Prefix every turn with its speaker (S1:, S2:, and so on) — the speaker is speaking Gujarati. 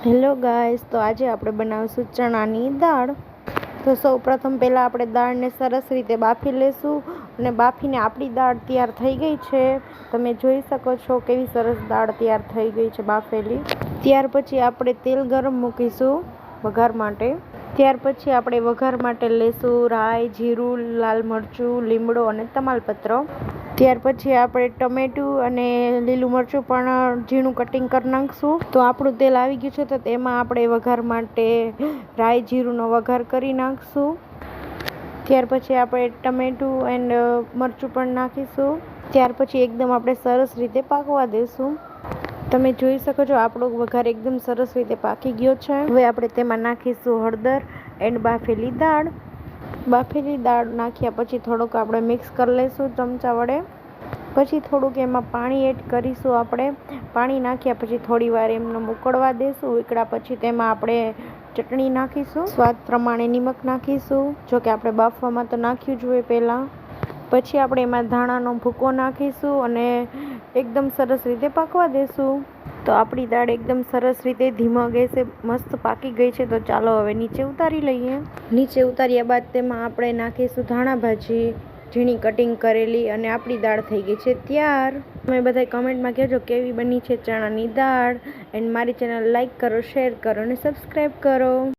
S1: હેલો ગાઈસ, તો આજે આપણે બનાવીશું ચણાની દાળ। તો સૌ પ્રથમ પહેલાં આપણે દાળને સરસ રીતે બાફી લેશું અને બાફીને આપણી દાળ તૈયાર થઈ ગઈ છે। તમે જોઈ શકો છો કેવી સરસ દાળ તૈયાર થઈ ગઈ છે બાફેલી। ત્યાર પછી આપણે તેલ ગરમ મૂકીશું વઘાર માટે। ત્યાર પછી આપણે વઘાર માટે લેશું રાઈ, જીરું, લાલ મરચું, લીમડો અને તમાલપત્ર। ત્યાર પછી આપણે ટમેટું અને લીલું મરચું પણ ઝીણું કટિંગ કરી નાખશું। તો આપણું તેલ આવી ગયું છે, તો તેમાં આપણે વઘાર માટે રાઈ જીરુંનો વઘાર કરી નાખશું। ત્યાર પછી આપણે ટમેટું એન્ડ મરચું પણ નાખીશું। ત્યાર પછી એકદમ આપણે સરસ રીતે પાકવા દઈશું। તમે જોઈ શકો છો આપણો વઘાર એકદમ સરસ રીતે પાકી ગયો છે। હવે આપણે તેમાં નાખીશું હળદર એન્ડ બાફેલી દાળ। બાફેલી દાળ નાખ્યા પછી થોડુંક આપણે મિક્સ કરી લઈશું ચમચા વડે। પછી થોડુંક એમાં પાણી એડ કરીશું આપણે। પાણી નાખ્યા પછી થોડી વાર એમને ઉકળવા દઈશું। ઉકળ્યા પછી તેમાં આપણે ચટણી નાખીશું, સ્વાદ પ્રમાણે નિમક નાખીશું, જોકે આપણે બાફવામાં તો નાખ્યું જ હોય પહેલાં। પછી આપણે એમાં ધાણાનો ભૂકો નાખીશું અને એકદમ સરસ રીતે પાકવા દઈશું। તો આપણી દાળ એકદમ સરસ રીતે ધીમા ગેસે મસ્ત પાકી ગઈ છે। તો ચાલો હવે નીચે ઉતારી લઈએ। નીચે ઉતાર્યા બાદ તેમાં આપણે નાખીશું ધાણા ભાજી ઝીણી કટિંગ કરેલી અને આપણી દાળ થઈ ગઈ છે તૈયાર। તમે બધા કમેન્ટમાં કહેજો કેવી બની છે ચણાની દાળ। એન્ડ મારી ચેનલ લાઈક કરો, શેર કરો અને સબસ્ક્રાઈબ કરો।